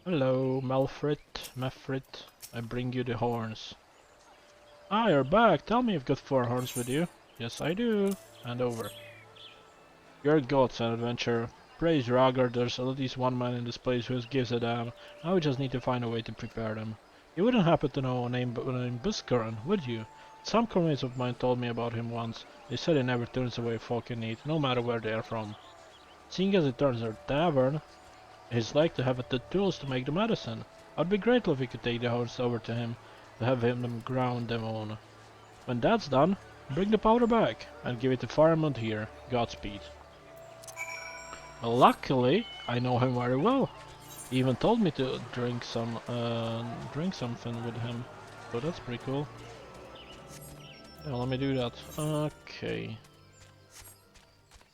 Hello, Mefrit. I bring you the horns. Ah, you're back. Tell me you've got 4 horns with you. Yes, I do. Hand over. You're gods and adventurer. Praise Ragar, there's at least one man in this place who gives a damn. Now we just need to find a way to prepare them. You wouldn't happen to know a name named Buskaran, would you? Some crewmates of mine told me about him once. They said he never turns away folk in need, no matter where they are from. Seeing as it turns our tavern, he's like to have the tools to make the medicine. I'd be grateful if we could take the horns over to him, to have him ground them on. When that's done, bring the powder back, and give it to Fireman here. Godspeed. Well, luckily, I know him very well. He even told me to drink something with him, so that's pretty cool. Yeah, let me do that. Okay.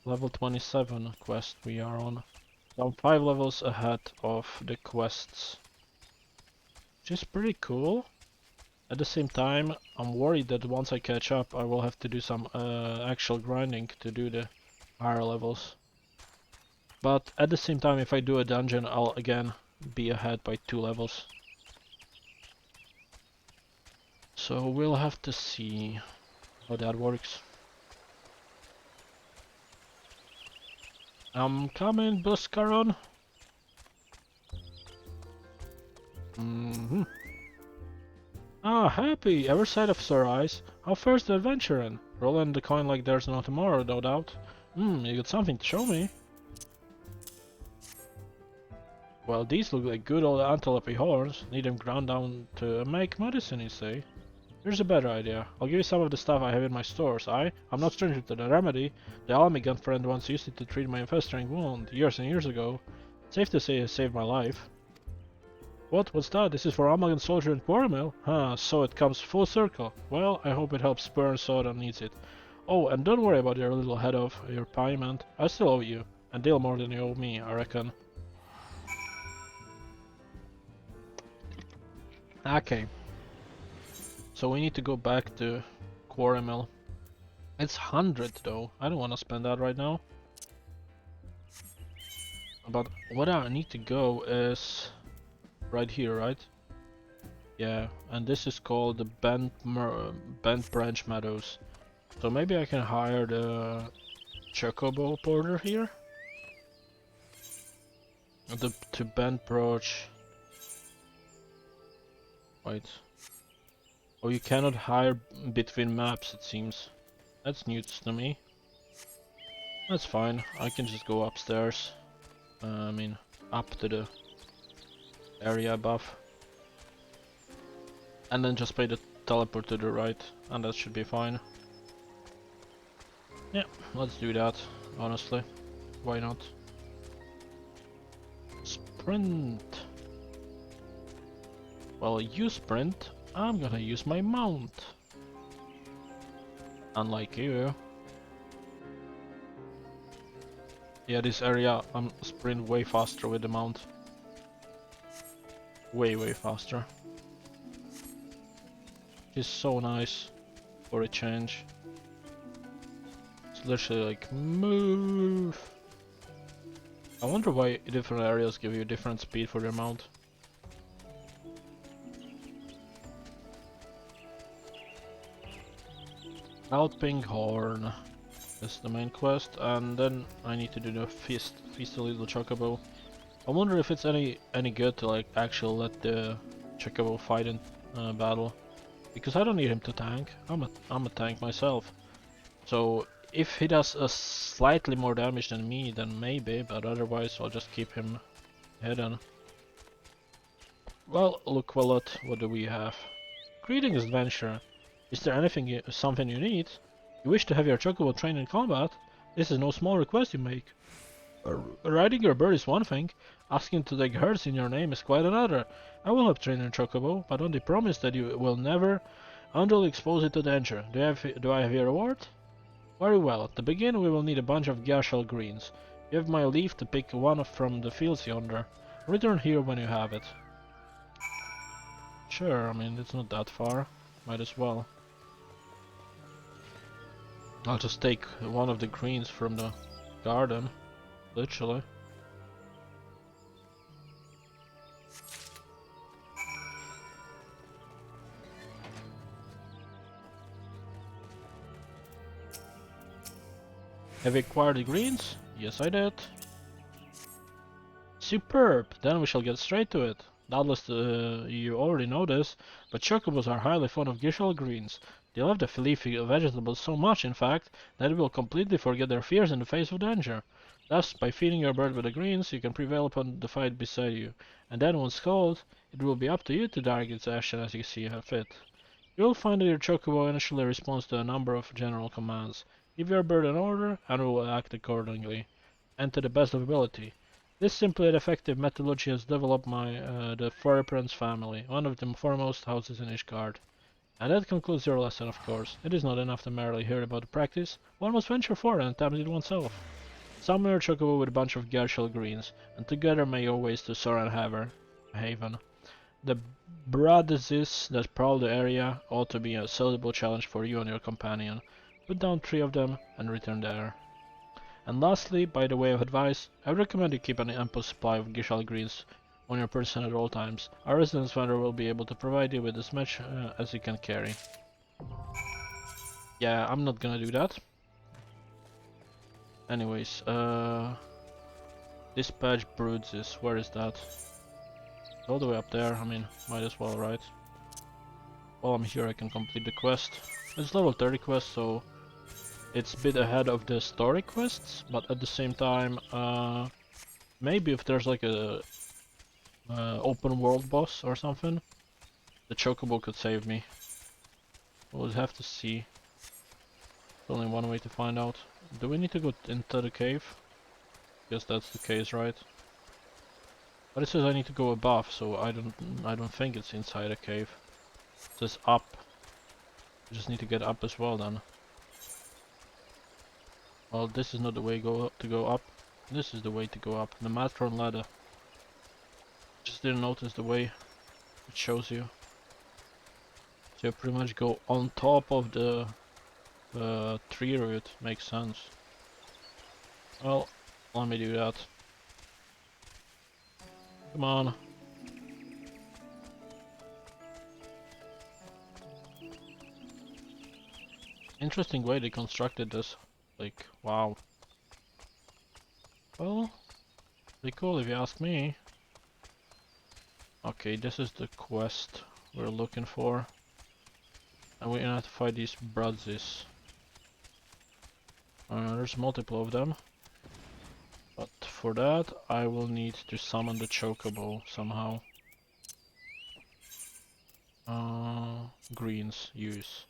Level 27 quest we are on. So I'm 5 levels ahead of the quests, which is pretty cool. At the same time, I'm worried that once I catch up, I will have to do some actual grinding to do the higher levels. But at the same time, if I do a dungeon, I'll again be ahead by 2 levels. So we'll have to see how that works. I'm coming, Buskaron. Ah, happy! Ever sight of Sir Eyes? How fares the adventuring? Rolling the coin like there's no tomorrow, no doubt. You got something to show me. Well, these look like good old antelope horns. Need them ground down to make medicine, you say? Here's a better idea. I'll give you some of the stuff I have in my stores. I'm not stranger to the remedy. The Almigan friend once used it to treat my festering wound, years and years ago. Safe to say it saved my life. What's that? This is for Almagan soldier in Quartermill? Huh, so it comes full circle. Well, I hope it helps burn so that needs it. Oh, and don't worry about your little head of your payment. I still owe you. And deal more than you owe me, I reckon. Okay. So we need to go back to Quartermill. It's 100 though. I don't want to spend that right now. But what I need to go is right here, right? Yeah, and this is called the Bent Branch Meadows. So maybe I can hire the chocobo porter here? To Bent Branch. Wait. Oh, you cannot hire between maps, it seems. That's news to me. That's fine, I can just go upstairs. I mean, up to the area above. And then just pay the teleport to the right, and that should be fine. Yeah, let's do that, honestly. Why not? Sprint! Well, you sprint, I'm gonna use my mount. Unlike you. Yeah, this area, I'm sprint way faster with the mount. Way faster. It's so nice for a change. It's literally like, move! I wonder why different areas give you different speed for your mount. Alping Horn is the main quest, and then I need to do the feast a little chocobo. I wonder if it's any good to like actually let the chocobo fight in battle, because I don't need him to tank. I'm a tank myself. So if he does a slightly more damage than me, then maybe, but otherwise I'll just keep him hidden. Well, look, what do we have? Greetings, adventurer. Is there something you need? You wish to have your chocobo trained in combat? This is no small request you make. Riding your bird is one thing, asking to take herds in your name is quite another. I will help train your chocobo, but on the promise that you will never unduly expose it to danger. Do I have your reward? Very well, to begin we will need a bunch of Gashel greens. You have my leave to pick one from the fields yonder. Return here when you have it. Sure, I mean, it's not that far. Might as well. I'll just take one of the greens from the garden, literally. Have you acquired the greens? Yes, I did. Superb! Then we shall get straight to it. Doubtless you already know this, but chocobos are highly fond of 𝐒𝐩𝐞𝐜𝐬 greens. They love the leafy vegetables so much, in fact, that they will completely forget their fears in the face of danger. Thus, by feeding your bird with the greens, you can prevail upon the fight beside you, and then once called, it will be up to you to direct its action as you see fit. You will find that your chocobo initially responds to a number of general commands. Give your bird an order, and it will act accordingly, and to the best of ability. This simple and effective methodology has developed the Furry Prince family, one of the foremost houses in 𝐒𝐻𝐺ard. And that concludes your lesson, of course. It is not enough to merely hear about the practice, one must venture forth and attempt it oneself. Summon your chocobo with a bunch of 𝐒𝐻𝐞𝐜𝐬 greens, and together may your ways to Soren Haven. The Bradizes that prowl the area ought to be a suitable challenge for you and your companion. Put down 3 of them and return there. And lastly, by the way of advice, I would recommend you keep an ample supply of 𝐒𝐻𝐞𝐜𝐬 greens on your person at all times. Our residence vendor will be able to provide you with as much as you can carry. Yeah, I'm not gonna do that. Anyways, dispatch Bruises, where is that? All the way up there, I mean, might as well, right? While I'm here I can complete the quest. It's level 30 quest, so it's a bit ahead of the story quests, but at the same time, maybe if there's like a open world boss or something, the chocobo could save me. We'll have to see. There's only one way to find out. Do we need to go into the cave? Guess that's the case, right? But it says I need to go above, so I don't think it's inside a cave. It says up. I just need to get up as well then. Well, this is not the way to go up. This is the way to go up. The Matron ladder. Just didn't notice the way it shows you. So you pretty much go on top of the tree root. Makes sense. Well, let me do that. Come on. Interesting way they constructed this. Like, wow. Well, pretty cool if you ask me. Okay, this is the quest we're looking for. And we're gonna have to fight these Brazis. There's multiple of them. But for that, I will need to summon the chocobo somehow. Greens, use.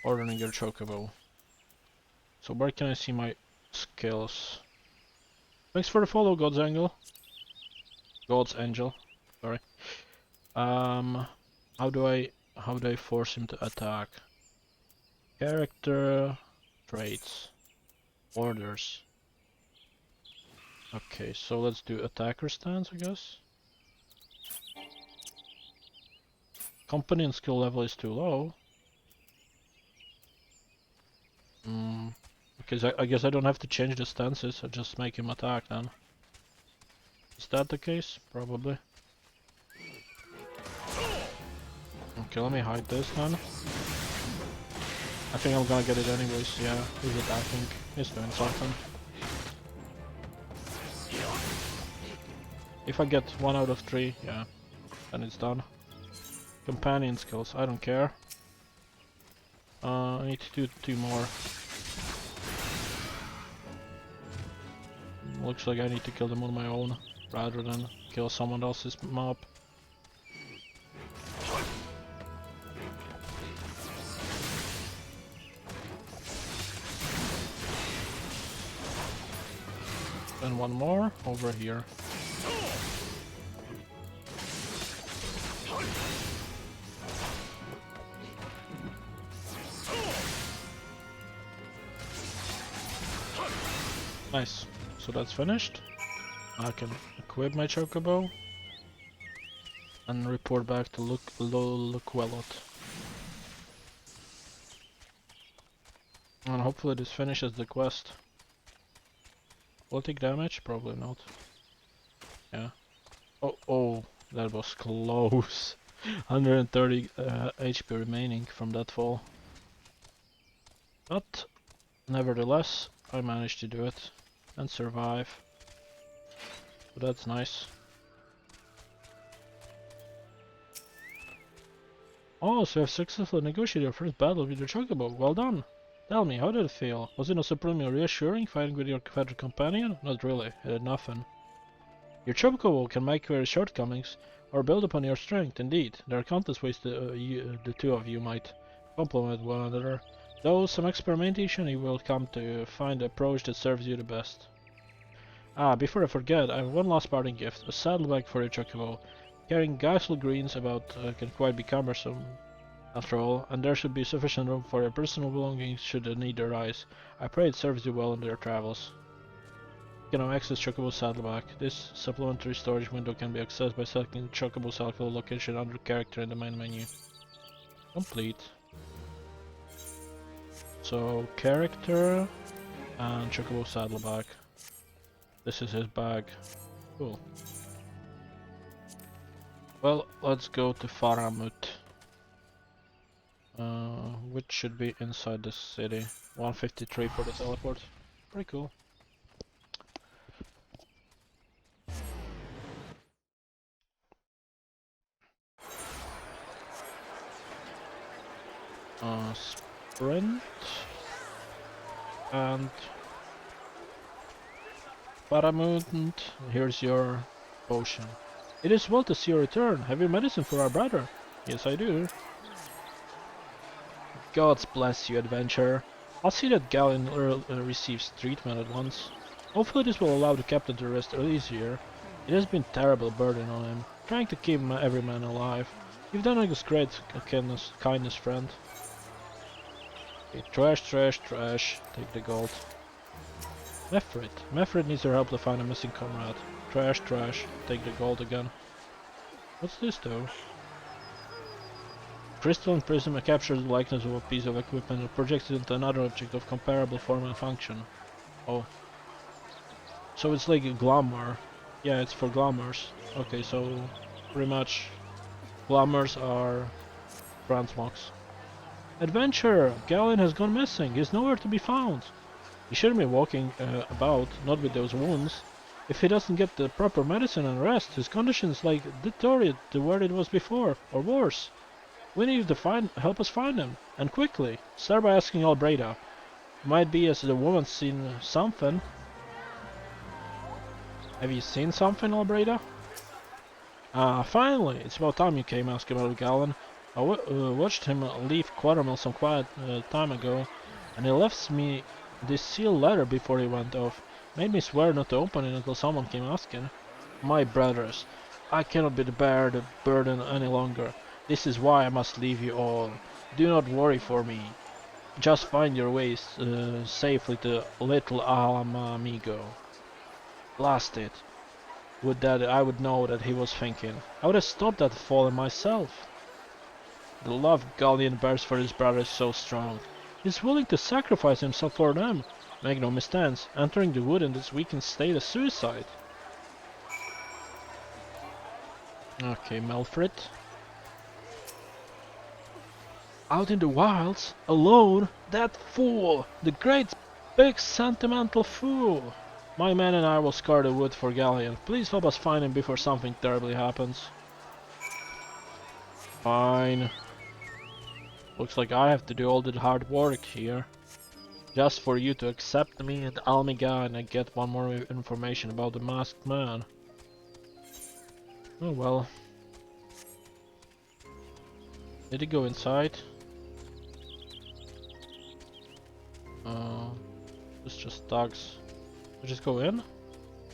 Ordering your chocobo. So where can I see my skills? Thanks for the follow, God's Angel. God's Angel, sorry. How do I force him to attack? Character, traits, orders. Okay, so let's do attacker stance, I guess. Company and skill level is too low. Okay, I guess I don't have to change the stances, I just make him attack then. Is that the case? Probably. Okay, let me hide this then. I think I'm gonna get it anyways, yeah. He's attacking. He's doing something. If I get 1 out of 3, yeah, then it's done. Companion skills, I don't care. I need to do 2 more. Looks like I need to kill them on my own, rather than kill someone else's mob. And 1 more over here. Nice. So that's finished. I can equip my chocobo and report back to 𝐒𝐻𝐞𝐜𝐬. And hopefully this finishes the quest. Will it take damage? Probably not. Yeah. Oh, that was close. 130 HP remaining from that fall. But Nevertheless, I managed to do it and survive. So that's nice. Oh, so you have successfully negotiated your first battle with your chocobo. Well done. Tell me, how did it feel? Was it not supremely reassuring fighting with your Confederate companion? Not really, it did nothing. Your chocobo can make your shortcomings or build upon your strength. Indeed, there are countless ways the two of you might complement one another. Though some experimentation, you will come to find the approach that serves you the best. Ah, before I forget, I have one last parting gift, a saddlebag for your chocobo. Carrying ghastly greens about can quite be cumbersome, after all, and there should be sufficient room for your personal belongings should the need arise. I pray it serves you well in your travels. You can now access Chocobo Saddleback. This supplementary storage window can be accessed by selecting Chocobo Saddle location under character in the main menu. Complete. So, character and Chocobo Saddleback. This is his bag. Cool. Well, let's go to Faramut. Which should be inside the city. 153 for the teleport. Pretty cool. Sprint and Paramount. Here's your potion. It is well to see your return. Have you medicine for our brother? Yes, I do. God bless you, adventurer. I'll see that Galen receives treatment at once. Hopefully this will allow the captain to rest easier. It has been a terrible burden on him, trying to keep every man alive. You've done us great kindness, friend. Okay, trash. Take the gold. Mefrit needs your help to find a missing comrade. Trash. Take the gold again. What's this though? Crystalline prism captures the likeness of a piece of equipment and projects it into another object of comparable form and function. Oh. So it's like a glamour. Yeah, it's for glamours. Okay, so pretty much glamours are transmogs. Adventurer! Galen has gone missing. He's nowhere to be found. He shouldn't be walking about, not with those wounds. If he doesn't get the proper medicine and rest, his condition is like deteriorate to where it was before, or worse. We need you to help us find him, and quickly. Start by asking Albreda. Might be as the woman's seen something. Have you seen something, Albreda? Ah, finally! It's about time you came, asked about Galen. I watched him leave Quatermill some quiet time ago, and he left me this sealed letter before he went off. Made me swear not to open it until someone came asking. My brothers, I cannot bear the burden any longer. This is why I must leave you all. Do not worry for me. Just find your way safely to little Alamigo. Blast it. Would that I would know that he was thinking. I would have stopped that falling myself. The love Galleon bears for his brother is so strong. He is willing to sacrifice himself for them. Make no mistake, entering the wood in this weakened state is suicide. Okay, Melfred. Out in the wilds, alone, that fool! The great, big, sentimental fool! My man and I will scour the wood for Galleon. Please help us find him before something terribly happens. Fine. Looks like I have to do all the hard work here. Just for you to accept me and Almiga and I get one more information about the masked man. Oh well. Did he go inside? It's just dogs. We just go in?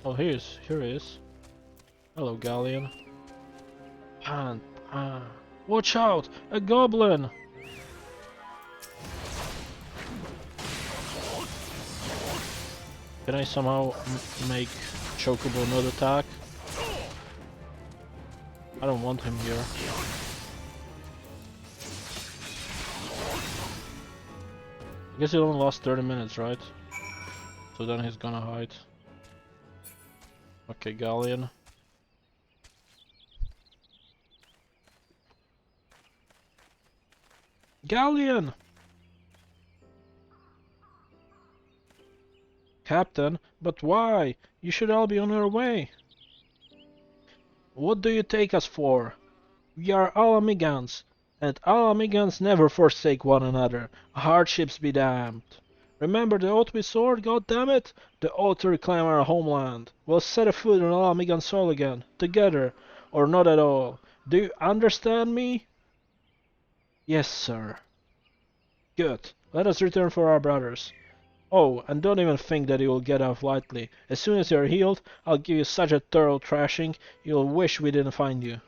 Oh, here he is. Hello, Galleon. Watch out! A goblin! Can I somehow make Chocobo not attack? I don't want him here. I guess he only lost 30 minutes, right? So then he's gonna hide. Okay, Galleon. Galleon! Captain, but why? You should all be on your way. What do you take us for? We are all Amigans, and all Amigans never forsake one another. Hardships be damned. Remember the oath we swore, goddammit? The oath to reclaim our homeland. We'll set a foot on all Amigan soil again, together, or not at all. Do you understand me? Yes, sir. Good. Let us return for our brothers. Oh, and don't even think that you will get off lightly. As soon as you're healed, I'll give you such a thorough thrashing, you'll wish we didn't find you.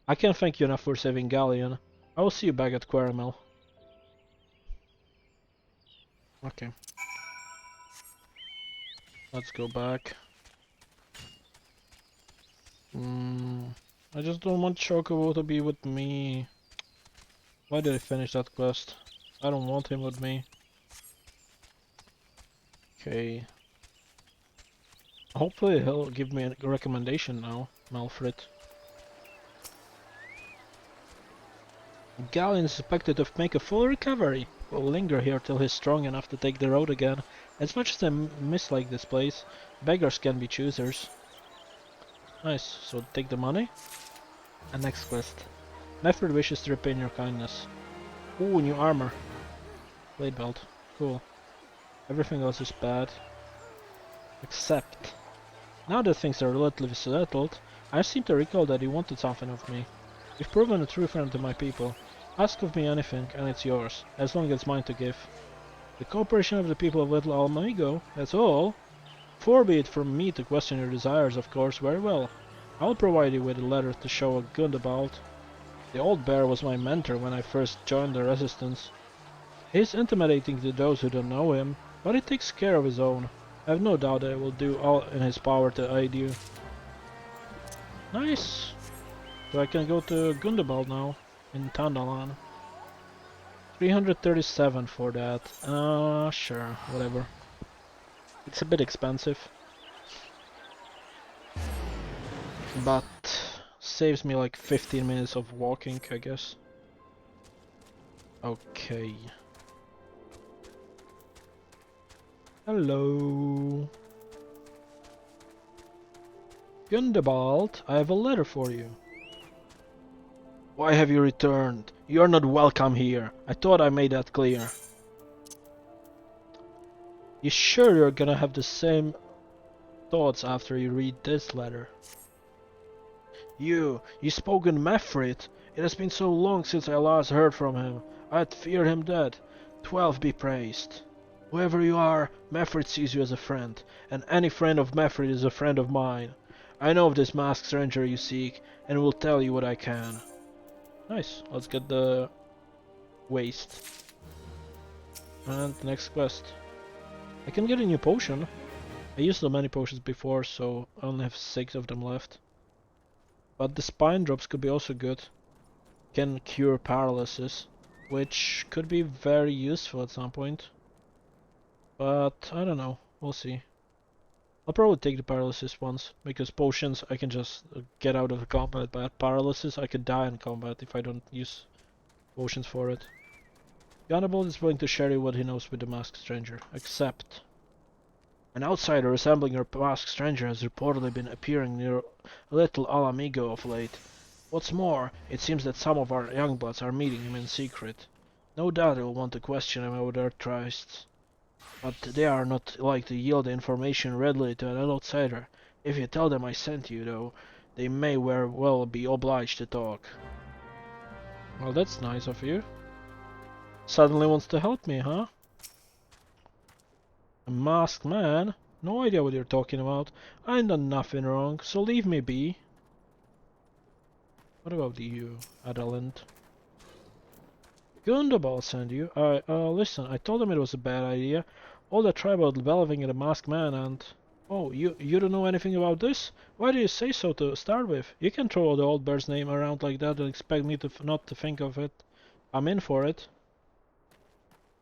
I can't thank you enough for saving Galleon. I will see you back at Quarrymill. Okay. Let's go back. I just don't want Chocobo to be with me. Why did I finish that quest? I don't want him with me. Okay. Hopefully he'll give me a recommendation now, Malfred. Galleon is expected to make a full recovery. We'll linger here till he's strong enough to take the road again. As much as I mislike this place, beggars can be choosers. Nice, so take the money. And next quest. Meffred wishes to repay your kindness. Ooh, new armor. Blade belt. Cool. Everything else is bad. Except... now that things are relatively settled, I seem to recall that he wanted something of me. You've proven a true friend to my people. Ask of me anything, and it's yours, as long as it's mine to give. The cooperation of the people of Little Alamigo, that's all. Far be it from me to question your desires, of course, very well. I'll provide you with a letter to show a Gundabald. The old bear was my mentor when I first joined the resistance. He's intimidating to those who don't know him, but he takes care of his own. I have no doubt that he will do all in his power to aid you. Nice! So I can go to Gundabald now, in Tandalan. 337 for that. Sure, whatever. It's a bit expensive. But saves me like 15 minutes of walking, I guess. Okay. Hello. Gundabald, I have a letter for you. Why have you returned? You are not welcome here. I thought I made that clear. You sure you're gonna have the same thoughts after you read this letter? You spoke in Meffrit. It has been so long since I last heard from him. I had feared him dead. 12 be praised. Whoever you are, Meffrit sees you as a friend, and any friend of Meffrit is a friend of mine. I know of this masked stranger you seek, and will tell you what I can. Nice, let's get the waste. And the next quest. I can get a new potion. I used so many potions before, so I only have 6 of them left. But the spine drops could be also good. Can cure paralysis, which could be very useful at some point. But I don't know, we'll see. I'll probably take the paralysis once, because potions I can just get out of the combat, but paralysis I could die in combat if I don't use potions for it. Gundabald is willing to share you what he knows with the masked stranger, except an outsider resembling your masked stranger has reportedly been appearing near Little Alamigo of late. What's more, it seems that some of our youngbloods are meeting him in secret. No doubt they will want to question him about their trysts. But they are not like to yield the information readily to an outsider. If you tell them I sent you, though, they may very well be obliged to talk. Well, that's nice of you. Suddenly wants to help me, huh? A masked man? No idea what you're talking about. I ain't done nothing wrong, so leave me be. What about you, Adalind? Gundabald sent you? Listen, I told him it was a bad idea. All that try about believing in a masked man and... Oh, you don't know anything about this? Why do you say so to start with? You can throw the old bear's name around like that and expect me to not to think of it. I'm in for it.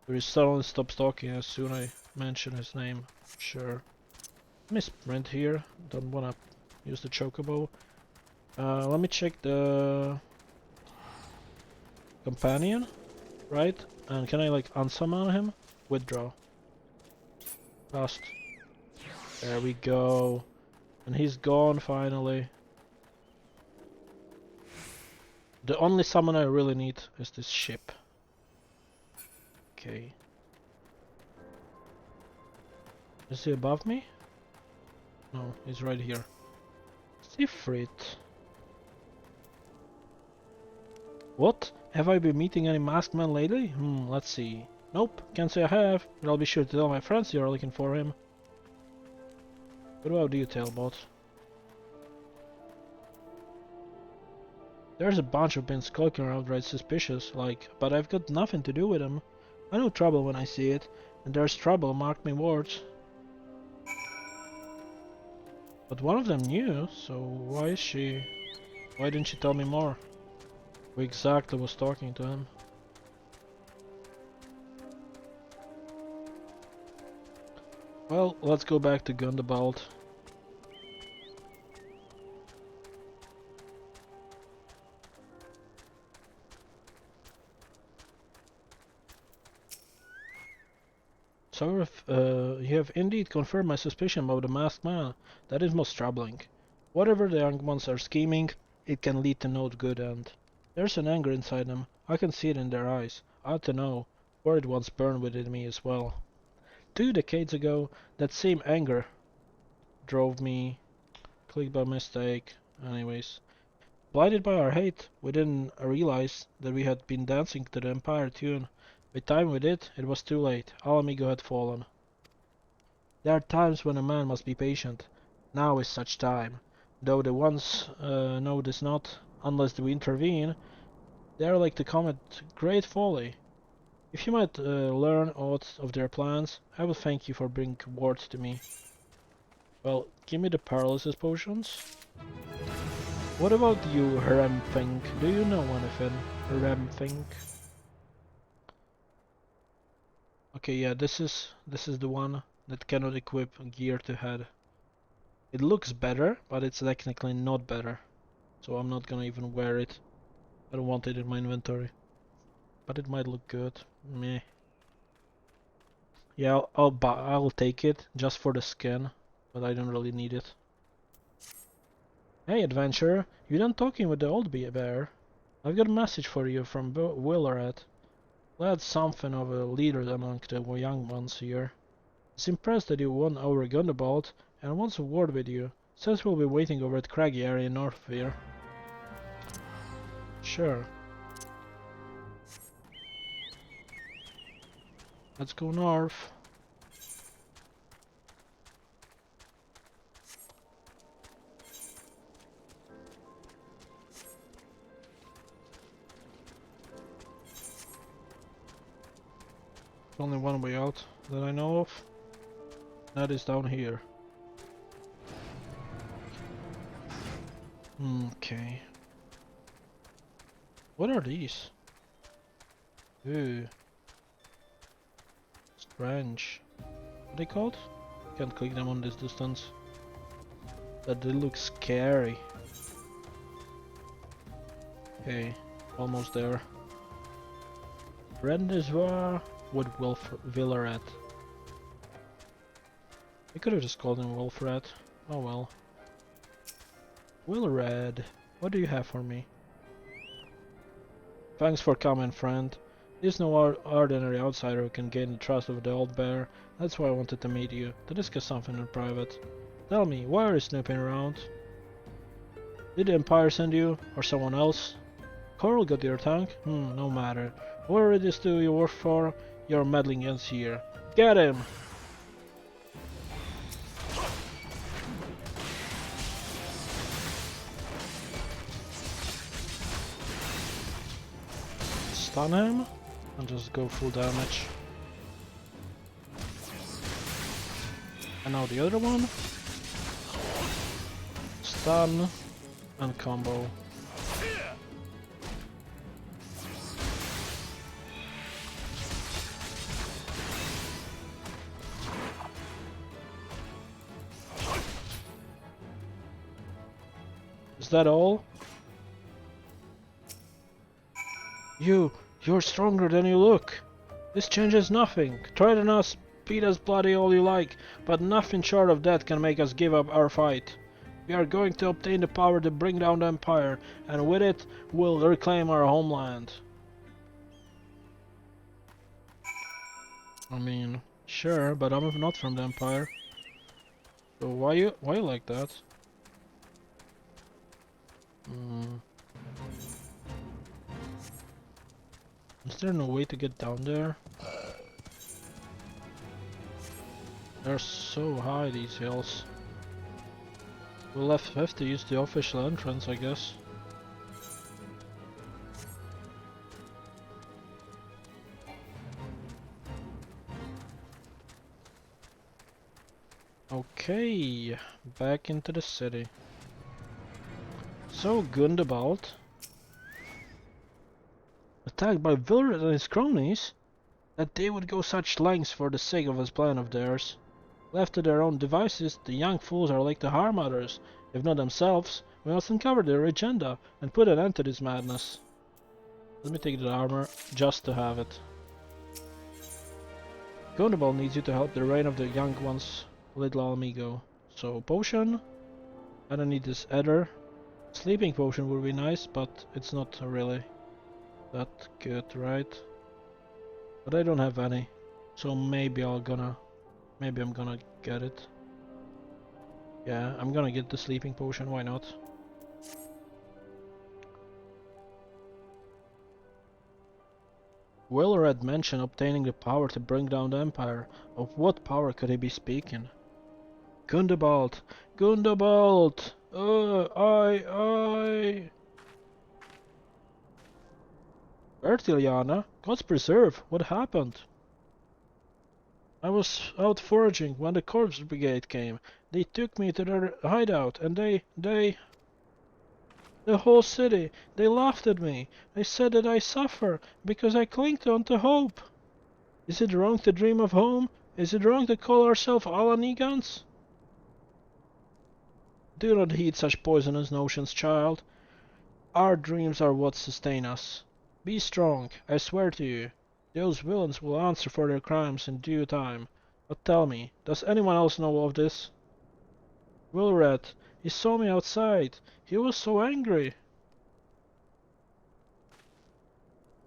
He suddenly stops talking as soon as I mention his name. Sure. Misprint here. Don't wanna use the chocobo. Let me check the... companion. Right? And can I like unsummon him? Withdraw. Fast. There we go. And he's gone finally. The only summon I really need is this ship. Okay. Is he above me? No, he's right here. Siegfried. What? Have I been meeting any masked men lately? Let's see. Nope, can't say I have, but I'll be sure to tell my friends you're looking for him. What about you, Tailbot? There's a bunch of been skulking around right suspicious, like, but I've got nothing to do with them. I know trouble when I see it, and there's trouble, mark my words. But one of them knew, so why is she... Why didn't she tell me more? Who exactly was talking to him? Well, let's go back to Gundabald. So, you have indeed confirmed my suspicion about the masked man. That is most troubling. Whatever the young ones are scheming, it can lead to no good end. There's an anger inside them. I can see it in their eyes. I ought to know, for it once burned within me as well. 2 decades ago, that same anger drove me... Clicked by mistake. Anyways. Blinded by our hate, we didn't realize that we had been dancing to the Empire tune. With time we did, it was too late. 𝐒𝐸𝐴𝐸 had fallen. There are times when a man must be patient. Now is such time. Though the ones know this not, unless we intervene, they are like to commit great folly. If you might learn aught of their plans, I will thank you for bringing word to me. Well, give me the paralysis potions. What about you, Remfink? Do you know anything, Remfink? Okay, yeah, this is the one that cannot equip gear to head. It looks better, but it's technically not better. So I'm not gonna even wear it. I don't want it in my inventory. But it might look good. Meh. Yeah, I'll take it just for the skin, but I don't really need it. Hey, adventurer, you done talking with the old bear? I've got a message for you from Valorant. Lad's something of a leader among the young ones here. He's impressed that you won our Gundabald and wants a word with you. Says we'll be waiting over at Craggy area north of here. Sure. Let's go north. Only one way out that I know of. That is down here. Okay. What are these? Ooh. Strange. What are they called? Can't click them on this distance. But they look scary. Okay, almost there. Reservoir with Valorant. I could have just called him Wolfrat. Oh well. Valorant, what do you have for me? Thanks for coming, friend. There's no ordinary outsider who can gain the trust of the old bear. That's why I wanted to meet you, to discuss something in private. Tell me, why are you snooping around? Did the Empire send you, or someone else? Coral got your tank? No matter. Whatever it is do you work for, you're meddling against here. Get him! Stun him and just go full damage. And now the other one. Stun and combo. Is that all? You're stronger than you look. This changes nothing. Threaten us, beat us bloody all you like, but nothing short of that can make us give up our fight. We are going to obtain the power to bring down the Empire, and with it, we'll reclaim our homeland. I mean, sure, but I'm not from the Empire. So why you like that? Is there no way to get down there? They're so high, these hills. We'll have to use the official entrance, I guess. Okay, back into the city. So Gundabald, attacked by Valorant and his cronies, that they would go such lengths for the sake of this plan of theirs. Left to their own devices, the young fools are like to harm others. If not themselves, we must uncover their agenda and put an end to this madness. Let me take the armor, just to have it. Gundabald needs you to help the reign of the young ones, little amigo. So, potion. I don't need this ether. Sleeping potion would be nice, but it's not really that good, right? But I don't have any, so maybe I'm gonna get it. Yeah, I'm gonna get the sleeping potion, why not? Willred mentioned obtaining the power to bring down the Empire. Of what power could he be speaking? Gundabald! Gundabald! I... Bertiliana, God's preserve, what happened? I was out foraging when the corpse brigade came. They took me to their hideout and the whole city, they laughed at me. They said that I suffer because I cling to hope. Is it wrong to dream of home? Is it wrong to call ourselves Alanigans? Do not heed such poisonous notions, child. Our dreams are what sustain us. Be strong, I swear to you. Those villains will answer for their crimes in due time. But tell me, does anyone else know of this? Willred, he saw me outside. He was so angry.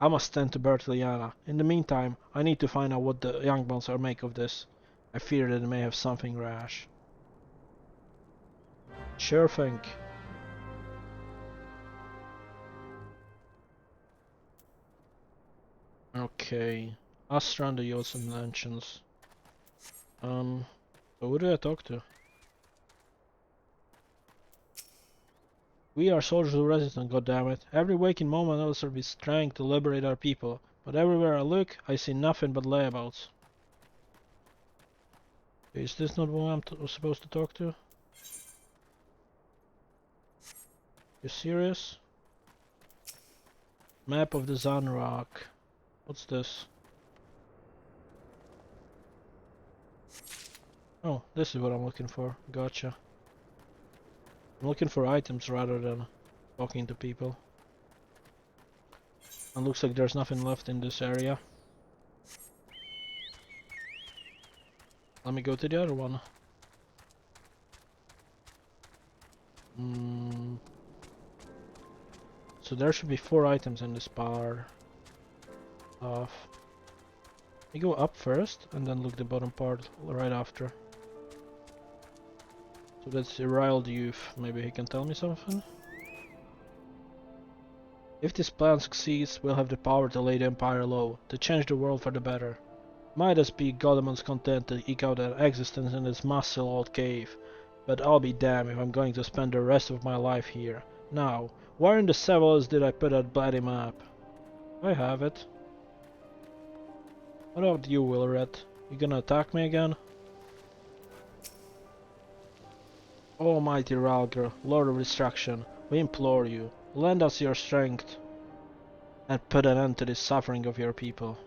I must tend to Bertiliana. In the meantime, I need to find out what the young ones are make of this. I fear that they may have something rash. Sure thing. Okay. Astra and the Yosen Mansions. So who do I talk to? We are soldiers of resistance, goddammit. Every waking moment else will be strength to liberate our people. But everywhere I look, I see nothing but layabouts. Is this not who I'm supposed to talk to? You serious? Map of the Zanrock. What's this? Oh, this is what I'm looking for. Gotcha. I'm looking for items rather than talking to people. And looks like there's nothing left in this area. Let me go to the other one. So there should be 4 items in this bar. We go up first and then look the bottom part right after. So that's a riled youth. Maybe he can tell me something? If this plan succeeds, we'll have the power to lay the Empire low, to change the world for the better. Might as be Godman's content to eke out an existence in this massive old cave, but I'll be damned if I'm going to spend the rest of my life here. Now, where in the Sevels did I put that bloody map? I have it. What about you, Willred? You gonna attack me again? Almighty Ralgr, Lord of Destruction, we implore you, lend us your strength and put an end to the suffering of your people.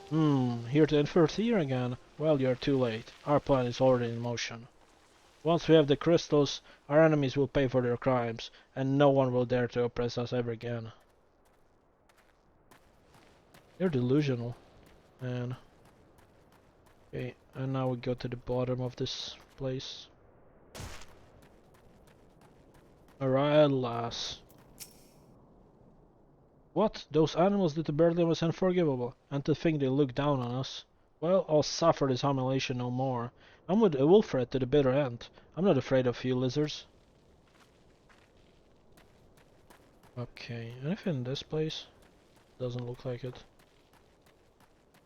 Here to interfere again? Well, you're too late. Our plan is already in motion. Once we have the crystals, our enemies will pay for their crimes, and no one will dare to oppress us ever again. You're delusional, man. Okay, and now we go to the bottom of this place. Alright, lass. What? Those animals did to Berlin was unforgivable, and to think they look down on us. Well, I'll suffer this humiliation no more. I'm with Wilfred to the bitter end. I'm not afraid of you lizards. Okay, anything in this place? Doesn't look like it.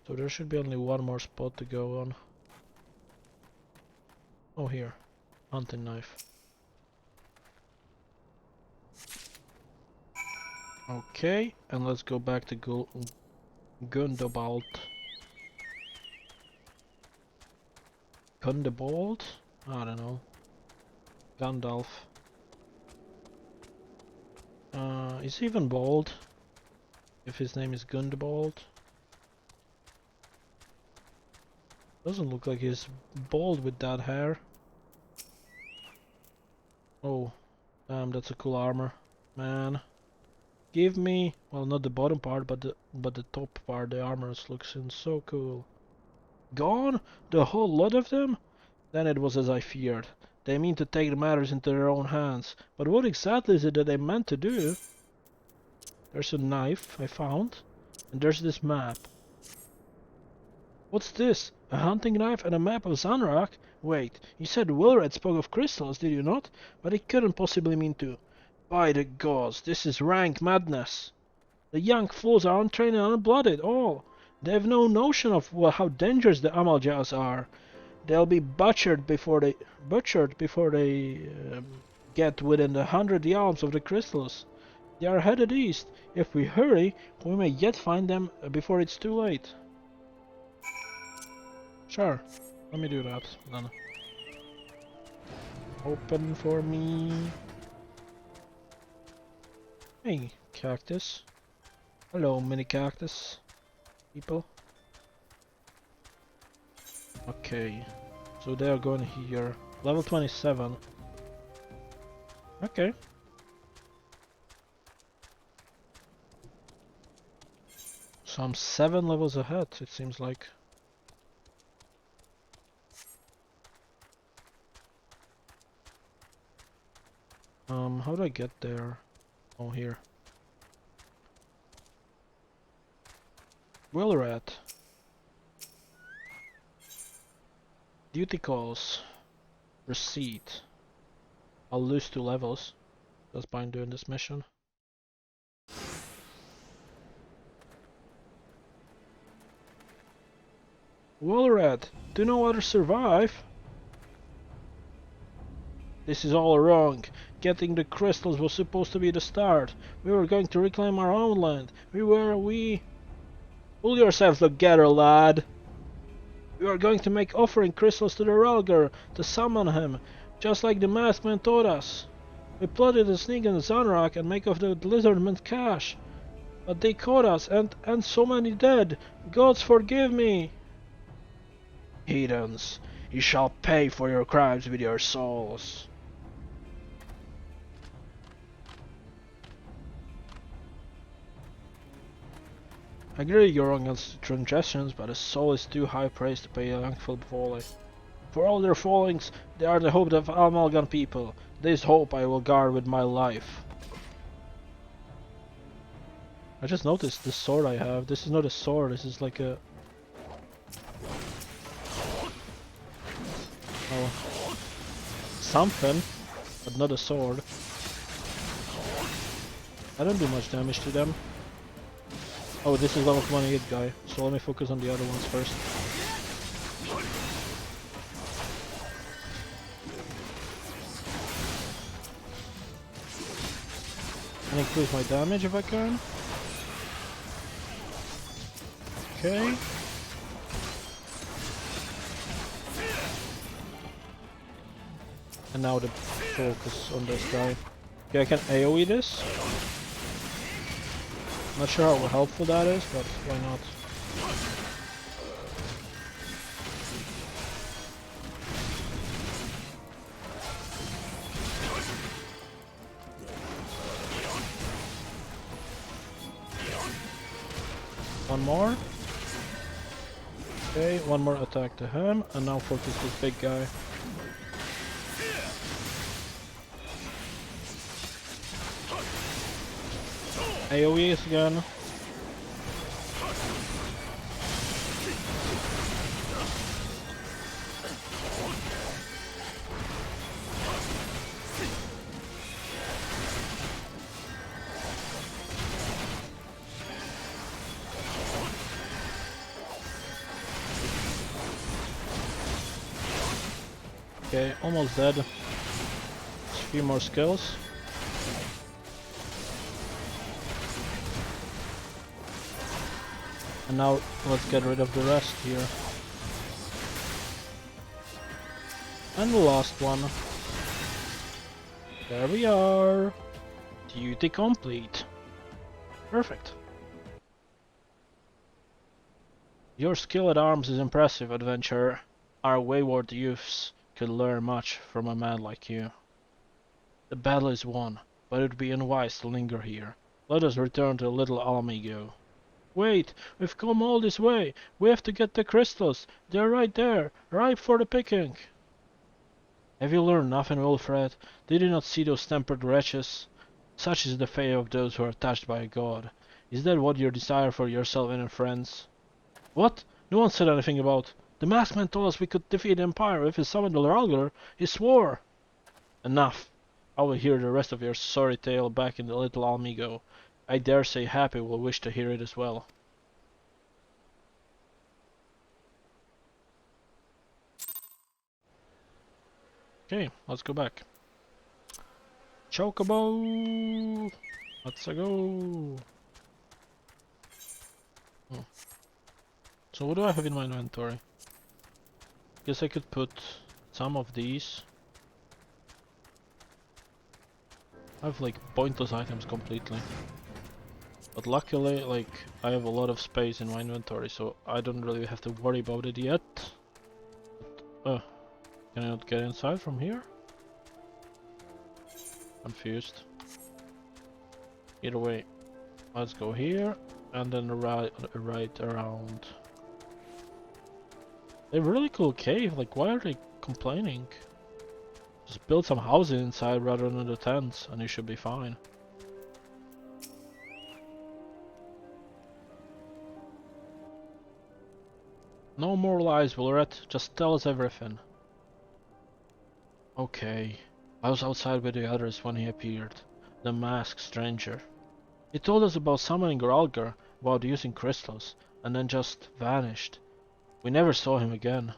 So there should be only one more spot to go on. Oh, here. Hunting knife. Okay, and let's go back to Gundobald. Gundobald? I don't know. Gandalf. Is he even bald? If his name is Gundobald? Doesn't look like he's bald with that hair. Oh, damn, that's a cool armor, man. Give me, well, not the bottom part, but the top part. The armor looks so cool. Gone? The whole lot of them? Then it was as I feared. They mean to take the matters into their own hands. But what exactly is it that they meant to do? There's a knife I found, and there's this map. What's this? A hunting knife and a map of Zanrak? Wait, you said Wilred spoke of crystals, did you not? But it couldn't possibly mean to. By the gods, this is rank madness. The young fools are untrained and unblooded, all. They have no notion of how dangerous the 𝐒𝐸𝐿hmags are. They'll be butchered before they get within 100 yards of the crystals. They are headed east. If we hurry, we may yet find them before it's too late. Sure, let me do that then. Open for me. Hey, cactus. Hello, mini cactus. People. Okay, so they are going here. Level 27. Okay. So I'm 7 levels ahead, it seems like. How do I get there? Oh, here. Wilred. Duty calls. Receipt. I'll lose 2 levels just by doing this mission. Wilred, do no others survive? This is all wrong. Getting the crystals was supposed to be the start. We were going to reclaim our own land. Pull yourself together, lad. We are going to make offering crystals to the Relgar to summon him, just like the masked man taught us. We plotted to sneak in the Zanrak and make off the lizardman's cash. But they caught us, and so many dead. Gods forgive me. Heathens, you shall pay for your crimes with your souls. I agree you're wrong against transgressions, but a soul is too high praise to pay a youngful folly. For all their fallings, they are the hope of Amalgam people. This hope I will guard with my life. I just noticed the sword I have. This is not a sword, this is like a... oh, something, but not a sword. I don't do much damage to them. Oh, this is level 28 guy, so let me focus on the other ones first. And increase my damage if I can. Okay. And now the focus on this guy. Okay, I can AoE this. Not sure how helpful that is, but why not? One more. Okay, one more attack to him, and now focus this big guy. AoEs again. Okay, almost dead. Just a few more skills. And now let's get rid of the rest here. And the last one. There we are. Duty complete. Perfect. Your skill at arms is impressive, adventurer. Our wayward youths could learn much from a man like you. The battle is won, but it would be unwise to linger here. Let us return to little 𝐒𝐽𝐸. Wait, we've come all this way. We have to get the crystals. They're right there, ripe for the picking. Have you learned nothing, Wilfred? Did you not see those tempered wretches? Such is the fate of those who are touched by a god. Is that what you desire for yourself and your friends? What? No one said anything about... The masked man told us we could defeat the Empire if he summoned the Ralgler. He swore! Enough. I will hear the rest of your sorry tale back in the little 𝐒𝐽𝐸. I dare say Happy will wish to hear it as well. Okay, let's go back. Chocobo! Let's go! Oh. So what do I have in my inventory? Guess I could put some of these. I have like pointless items completely. But luckily, like, I have a lot of space in my inventory, so I don't really have to worry about it yet. But, can I not get inside from here? Confused. Either way, let's go here, and then right around. A really cool cave, like why are they complaining? Just build some houses inside rather than the tents, and you should be fine. No more lies, Wilred. Just tell us everything. Okay. I was outside with the others when he appeared. The masked stranger. He told us about summoning Ralgr, about using crystals, and then just vanished. We never saw him again.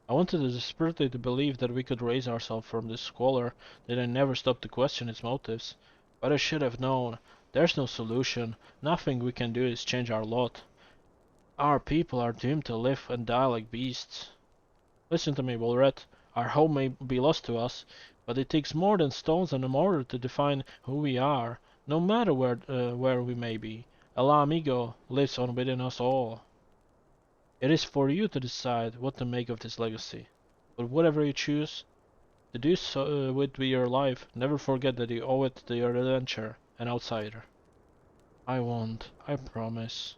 I wanted desperately to believe that we could raise ourselves from this squalor, that I never stopped to question its motives. But I should have known. There's no solution. Nothing we can do is change our lot. Our people are doomed to live and die like beasts. Listen to me, Wilred. Our home may be lost to us, but it takes more than stones and a mortar to define who we are, no matter where we may be. 𝐒𝐽𝐸 lives on within us all. It is for you to decide what to make of this legacy. But whatever you choose to do so with your life, never forget that you owe it to your adventure, an outsider. I won't, I promise.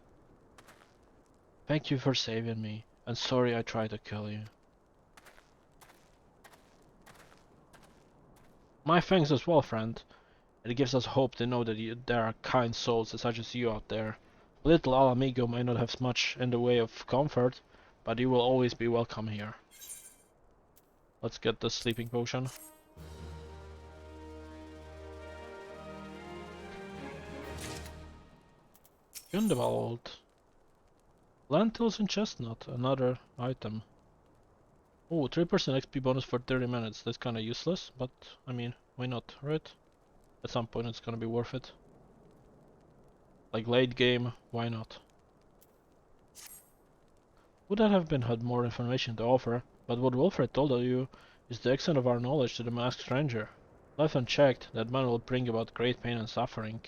Thank you for saving me, and sorry I tried to kill you. My thanks as well, friend. It gives us hope to know that there are kind souls such as you out there. Little 𝐒𝐽𝐸 may not have much in the way of comfort, but you will always be welcome here. Let's get the sleeping potion. Gundevald. Lentils and chestnut, another item. Oh, 3% XP bonus for 30 minutes. That's kinda useless, but I mean, why not, right? At some point it's gonna be worth it. Like late game, why not? Would that have been had more information to offer, but what Wilfred told you is the extent of our knowledge to the masked stranger. Left unchecked, that man will bring about great pain and suffering.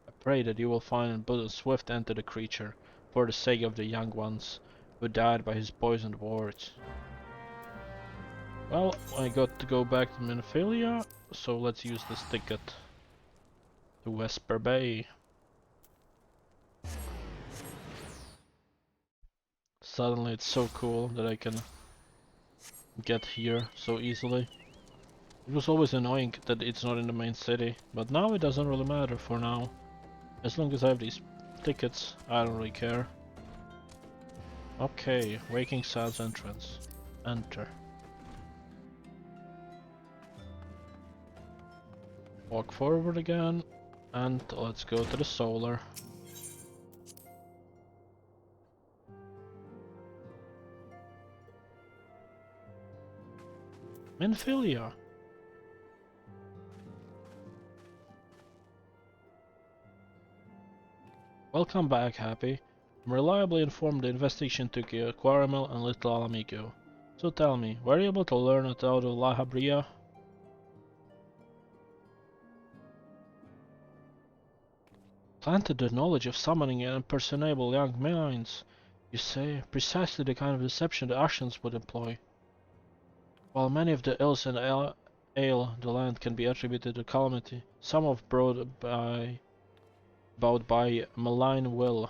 I pray that you will find and put a swift end to the creature, for the sake of the young ones who died by his poisoned words. Well, I got to go back to Minophilia, so let's use this ticket to Vesper Bay. Suddenly it's so cool that I can get here so easily. It was always annoying that it's not in the main city, but now it doesn't really matter for now. As long as I have these tickets, I don't really care. Okay, Waking Sands entrance. Enter. Walk forward again, and let's go to the solar. Minfilia. Welcome back, Happy. I'm reliably informed the investigation took 𝐒𝐸𝐞𝐜𝐬 and little 𝐒𝐸𝐴𝐚𝐥𝐬. So tell me, were you able to learn it out of La Habría? Planted the knowledge of summoning impersonable young minds, you say, precisely the kind of deception the Ascians would employ. While many of the ills and ail the land can be attributed to calamity, some have brought about by malign will.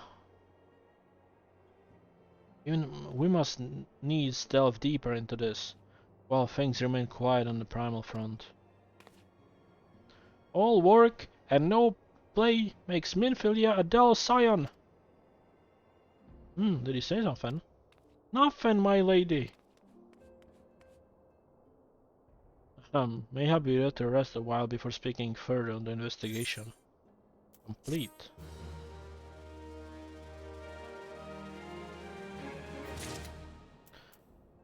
Even we must needs delve deeper into this, while things remain quiet on the primal front. All work and no play makes Minfilia a dull scion. Did he say something? Nothing, my lady. May I be able to rest a while before speaking further on the investigation. Complete.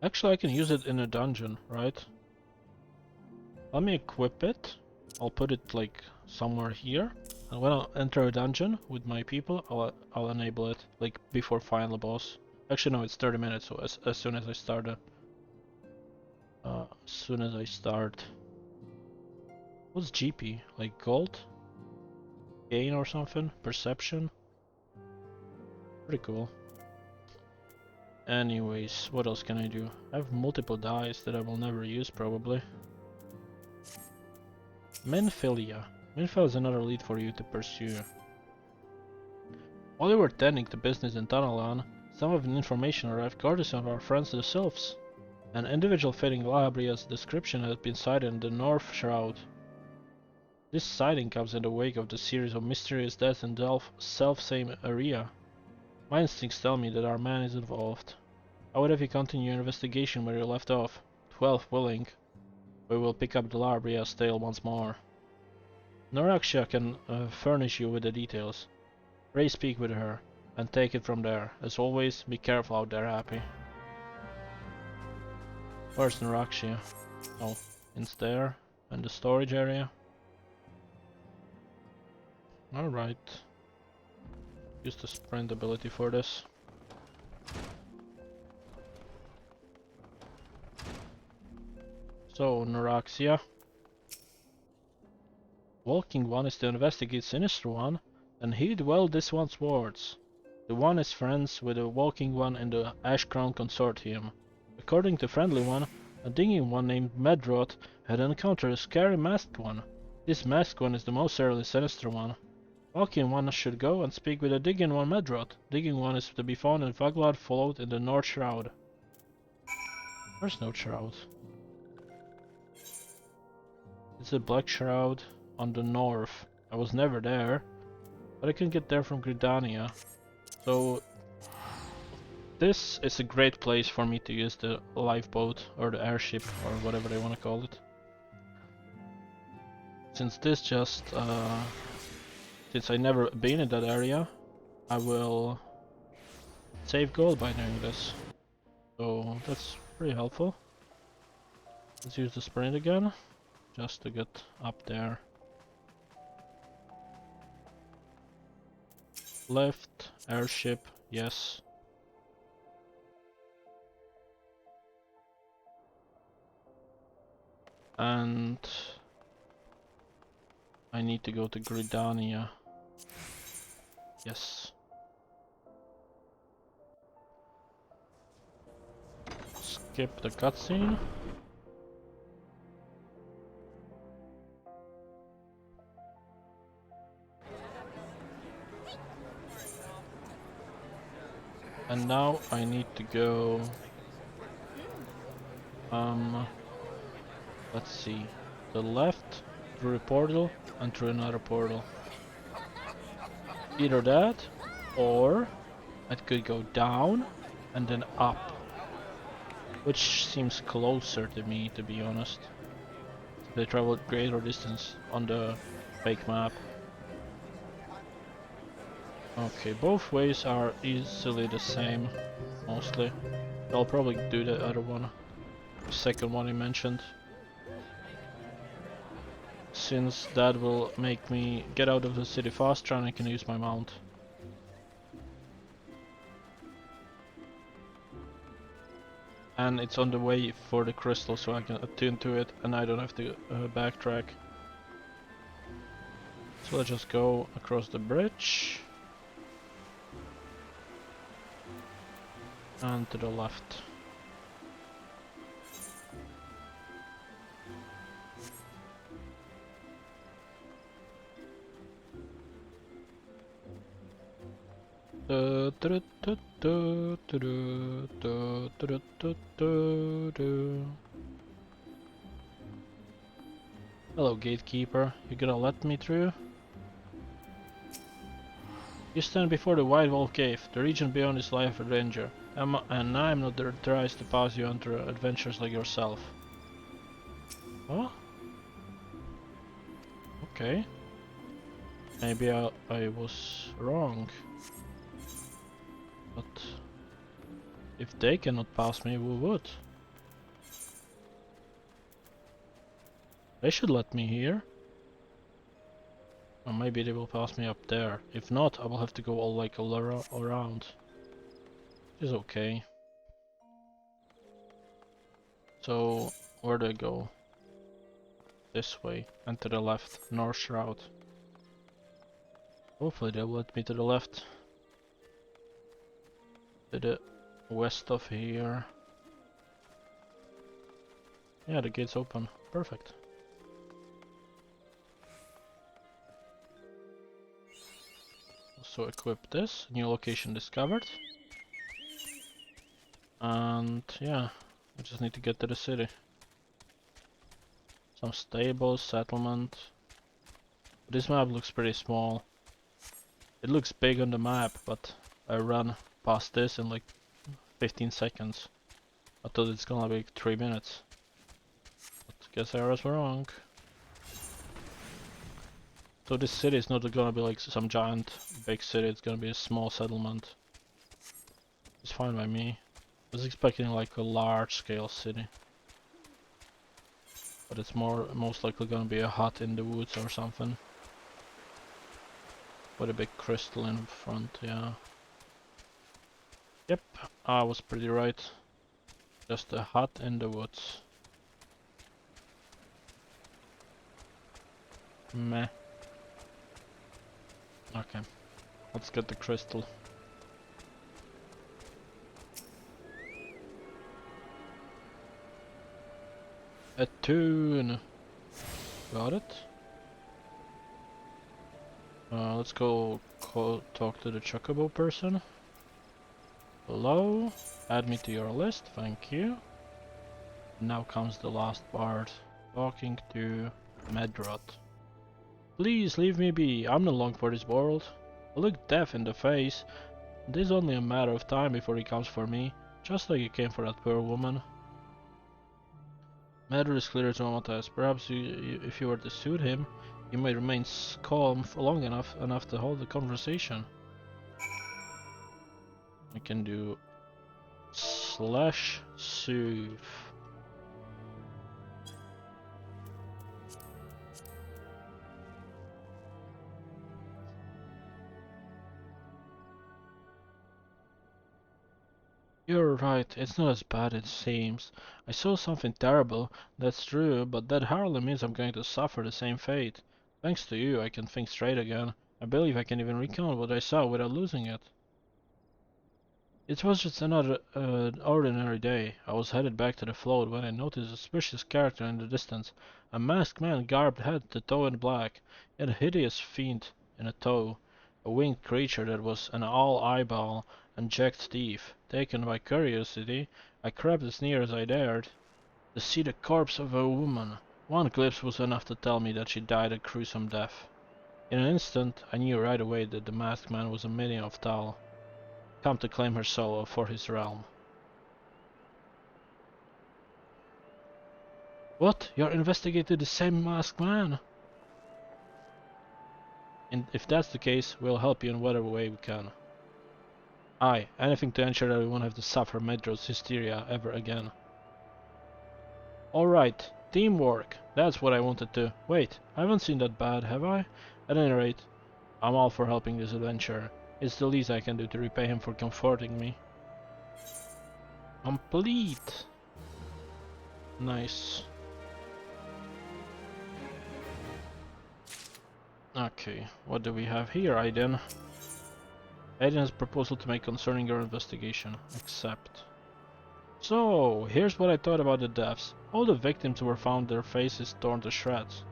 Actually, I can use it in a dungeon, right? Let me equip it. I'll put it like somewhere here. And when I enter a dungeon with my people, I'll enable it like before final boss. Actually, no, it's 30 minutes. So as soon as I start it. What's GP? Like gold? Gain or something? Perception? Pretty cool. Anyways, what else can I do? I have multiple dice that I will never use probably. Minfilia. Minfilia is another lead for you to pursue. While you were tending to business in Tanalan, some of the information arrived courtesy of our friends the Sylphs. An individual fitting La Habria's description has been sighted in the North Shroud. This sighting comes in the wake of the series of mysterious deaths in the self-same area. My instincts tell me that our man is involved. I would have you continue your investigation where you left off. 12 willing. We will pick up the La Habria's tale once more. Noraxia can furnish you with the details. Pray speak with her, and take it from there. As always, be careful out there, Happy. Where's Noraxia? Oh, it's there, in the storage area. Alright. Use the sprint ability for this. So, Noraxia. Walking one is to investigate Sinister One, and heed well this one's words. The one is friends with the Walking One in the Ash Crown Consortium. According to Friendly One, a digging one named Medroth had encountered a scary masked one. This masked one is the most certainly Sinister One. Walking One should go and speak with the digging one Medroth. Digging One is to be found in Vaglad followed in the North Shroud. Where's North Shroud? It's a Black Shroud on the north. I was never there, but I can get there from Gridania. So this is a great place for me to use the lifeboat or the airship or whatever they want to call it. Since this just since I never been in that area, I will save gold by doing this. So that's pretty helpful. Let's use the sprint again, just to get up there. Left, airship, yes. And I need to go to Gridania. Yes. Skip the cutscene. And now I need to go... let's see. The left, through a portal, and through another portal. Either that, or I could go down, and then up. Which seems closer to me, to be honest. They traveled greater distance on the fake map. Okay, both ways are easily the same, mostly. I'll probably do the other one, the second one you mentioned, since that will make me get out of the city faster and I can use my mount. And it's on the way for the crystal, so I can attune to it and I don't have to backtrack. So let's just go across the bridge. And to the left. Hello, gatekeeper. You gonna let me through? You stand before the White Wolf Cave. The region beyond is life and danger. And I'm not authorized to pass you on through adventures like yourself. Oh? Okay. Maybe I was wrong. But if they cannot pass me, who would? They should let me here. Or maybe they will pass me up there. If not, I will have to go all around. Which is okay. So where do I go? This way and to the left, north route. Hopefully they'll let me to the left. To the west of here. Yeah, the gate's open. Perfect. So equip this, new location discovered. And yeah, we just need to get to the city. Some stables, settlement. This map looks pretty small. It looks big on the map, but I ran past this in like 15 seconds. I thought it's gonna be like 3 minutes. But guess I was wrong. So this city is not gonna be like some giant big city, it's gonna be a small settlement. It's fine by me. I was expecting like a large scale city. But it's most likely gonna be a hut in the woods or something. With a big crystal in front, yeah. Yep, I was pretty right. Just a hut in the woods. Meh. Okay, let's get the crystal. Attune. Got it. Let's go talk to the chocobo person. Hello, add me to your list, thank you. Now comes the last part, talking to Medrot. Please leave me be, I'm not long for this world. I look death in the face. It is only a matter of time before he comes for me, just like he came for that poor woman. Medrot is clearly traumatized. Perhaps if you were to soothe him, you might remain calm for long enough to hold the conversation. I can do /soothe. You're right, it's not as bad as it seems. I saw something terrible, that's true, but that hardly means I'm going to suffer the same fate. Thanks to you, I can think straight again. I believe I can even recount what I saw without losing it. It was just another ordinary day. I was headed back to the float when I noticed a suspicious character in the distance. A masked man garbed head to toe in black, and a hideous fiend in a tow. A winged creature that was an all eyeball unchecked thief. Taken by curiosity, I crept as near as I dared to see the corpse of a woman. One glimpse was enough to tell me that she died a gruesome death. In an instant, I knew right away that the masked man was a minion of Tal, come to claim her soul for his realm. What? You're investigating the same masked man? And if that's the case, we'll help you in whatever way we can. Aye, anything to ensure that we won't have to suffer Medros hysteria ever again. Alright, teamwork. That's what I wanted to. Wait, I haven't seen that bad, have I? At any rate, I'm all for helping this adventurer. It's the least I can do to repay him for comforting me. Complete! Nice. Okay, what do we have here, Aiden? Aiden has a proposal to make concerning your investigation. Accept. So, here's what I thought about the deaths. All the victims were found their faces torn to shreds.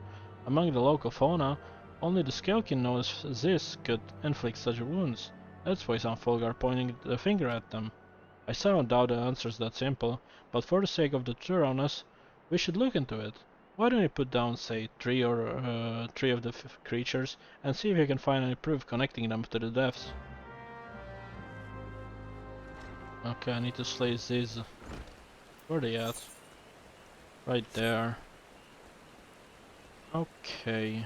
Among the local fauna, only the scalekin known as this could inflict such wounds. That's why some folk are pointing the finger at them. I still don't doubt the answer's that simple, but for the sake of the thoroughness, we should look into it. Why don't you put down, say, three of the creatures and see if you can find any proof connecting them to the deaths? Okay, I need to slay Ziz. Where are they at? Right there. Okay.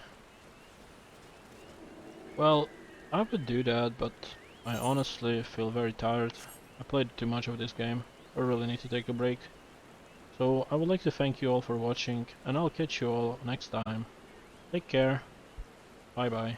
Well, I would do that, but I honestly feel very tired. I played too much of this game. I really need to take a break. So I would like to thank you all for watching, and I'll catch you all next time. Take care. Bye bye.